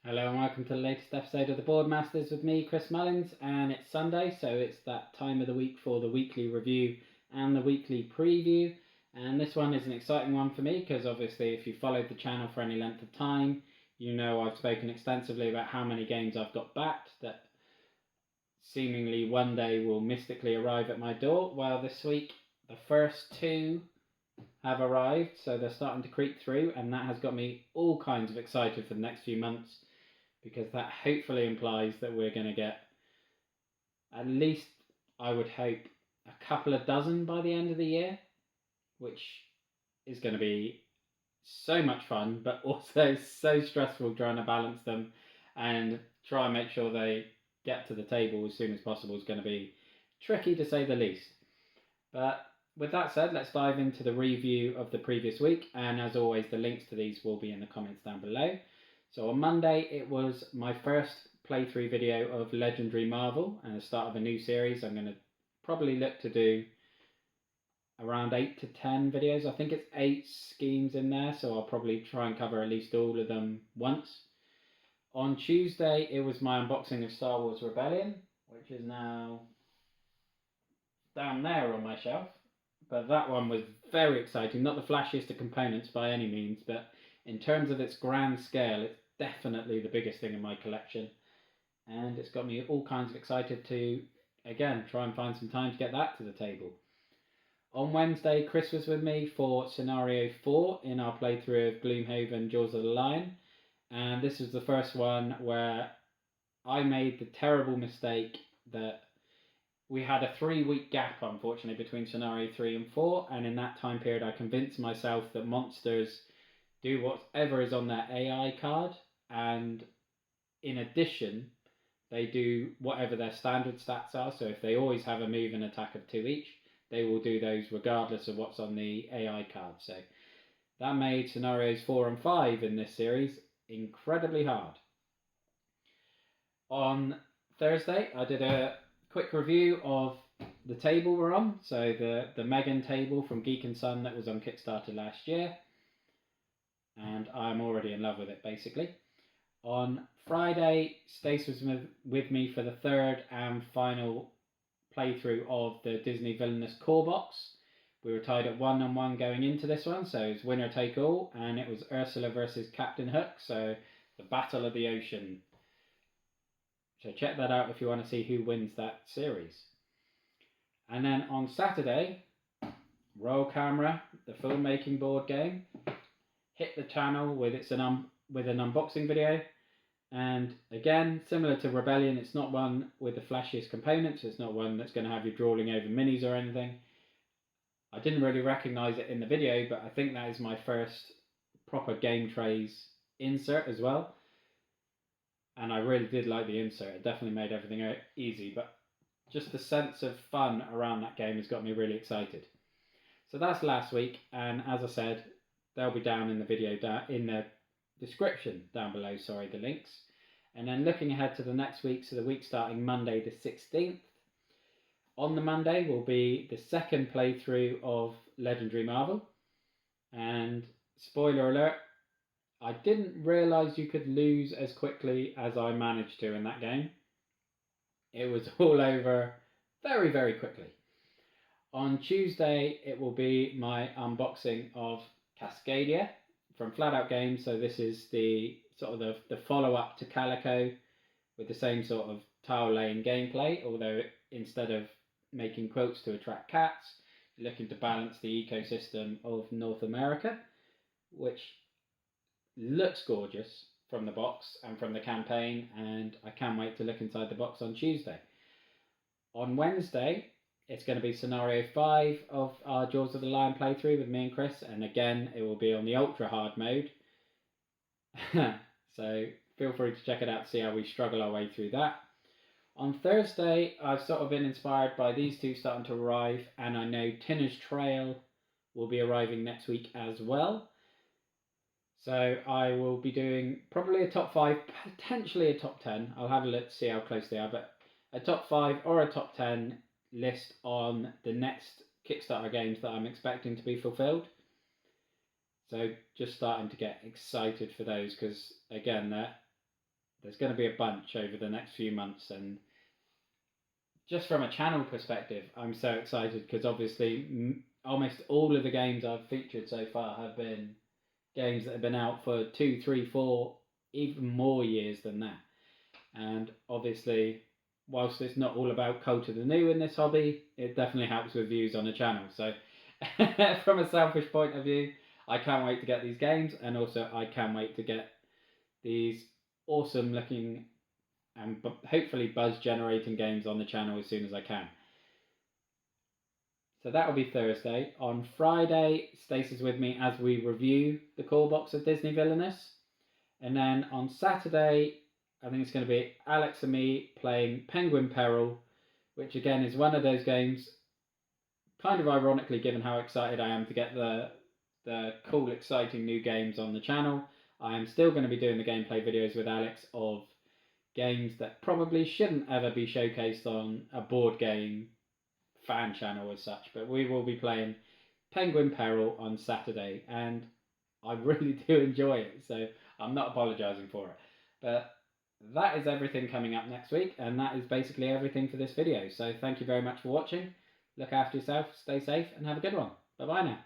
Hello and welcome to the latest episode of the Boardmasters with me, Chris Mullins, and it's Sunday, so it's that time of the week for the weekly review and the weekly preview. And this one is an exciting one for me because obviously, if you followed the channel for any length of time, you know I've spoken extensively about how many games I've got backed that seemingly one day will mystically arrive at my door. Well, this week the first two have arrived, so they're starting to creep through, and that has got me all kinds of excited for the next few months because that hopefully implies that we're going to get at least, I would hope, a couple of dozen by the end of the year, which is going to be so much fun, but also so stressful trying to balance them and try and make sure they get to the table as soon as possible is going to be tricky to say the least. But with that said, let's dive into the review of the previous week, and as always, the links to these will be in the comments down below. So on Monday, it was my first playthrough video of Legendary Marvel and the start of a new series. I'm going to probably look to do around 8 to 10 videos. I think it's 8 schemes in there, so I'll probably try and cover at least all of them once. On Tuesday, it was my unboxing of Star Wars Rebellion, which is now down there on my shelf. But that one was very exciting. Not the flashiest of components by any means, but in terms of its grand scale, it's definitely the biggest thing in my collection. And it's got me all kinds of excited to, again, try and find some time to get that to the table. On Wednesday, Chris was with me for Scenario 4 in our playthrough of Gloomhaven Jaws of the Lion. And this was the first one where I made the terrible mistake that we had a 3-week gap, unfortunately, between Scenario 3 and 4. And in that time period, I convinced myself that monsters do whatever is on their AI card. And in addition, they do whatever their standard stats are. So if they always have a move and attack of 2 each, they will do those regardless of what's on the AI card. So that made Scenarios 4 and 5 in this series incredibly hard. On Thursday, I did a quick review of the table we're on. So the Megan table from Geek and Sun that was on Kickstarter last year. And I'm already in love with it, basically. On Friday, Stace was with me for the third and final playthrough of the Disney Villainous Core Box. We were tied at 1-1 going into this one, so it's winner take all, and it was Ursula versus Captain Hook, so the Battle of the Ocean. So check that out if you want to see who wins that series. And then on Saturday, Royal Camera, the filmmaking board game, hit the channel with an unboxing video. And again, similar to Rebellion, it's not one with the flashiest components. It's not one that's going to have you drawing over minis or anything. I didn't really recognise it in the video, but I think that is my first proper Game Trays insert as well. And I really did like the insert. It definitely made everything easy, but just the sense of fun around that game has got me really excited. So that's last week, and as I said, they'll be down in the video, in the description down below, the links. And then looking ahead to the next week, so the week starting Monday the 16th. On the Monday will be the second playthrough of Legendary Marvel. And spoiler alert, I didn't realise you could lose as quickly as I managed to in that game. It was all over very, very quickly. On Tuesday, it will be my unboxing of Cascadia from Flat Out Games. So this is the sort of the follow-up to Calico with the same sort of tile laying gameplay, although instead of making quilts to attract cats, you're looking to balance the ecosystem of North America, which looks gorgeous from the box and from the campaign, and I can't wait to look inside the box on Tuesday. On Wednesday, it's going to be Scenario 5 of our Jaws of the Lion playthrough with me and Chris, and again, it will be on the ultra hard mode. So feel free to check it out to see how we struggle our way through that. On Thursday, I've sort of been inspired by these two starting to arrive, and I know Tinner's Trail will be arriving next week as well. So I will be doing probably a top 5, potentially a top 10. I'll have a look to see how close they are, but a top 5 or a top 10 list on the next Kickstarter games that I'm expecting to be fulfilled. So just starting to get excited for those because, again, there's going to be a bunch over the next few months. And just from a channel perspective, I'm so excited because obviously almost all of the games I've featured so far have been games that have been out for 2, 3, 4, even more years than that. And obviously, whilst it's not all about Cult of the New in this hobby, it definitely helps with views on the channel. So from a selfish point of view, I can't wait to get these games, and also I can't wait to get these awesome looking and hopefully buzz generating games on the channel as soon as I can. So that will be Thursday. On Friday, Stacey's with me as we review the core box of Disney Villainous. And then on Saturday, I think it's going to be Alex and me playing Penguin Peril, which again is one of those games, kind of ironically given how excited I am to get the cool, exciting new games on the channel. I am still going to be doing the gameplay videos with Alex of games that probably shouldn't ever be showcased on a board game fan channel as such, but we will be playing Penguin Peril on Saturday, and I really do enjoy it, so I'm not apologising for it. But that is everything coming up next week, and that is basically everything for this video. So thank you very much for watching. Look after yourself, stay safe, and have a good one. Bye bye now.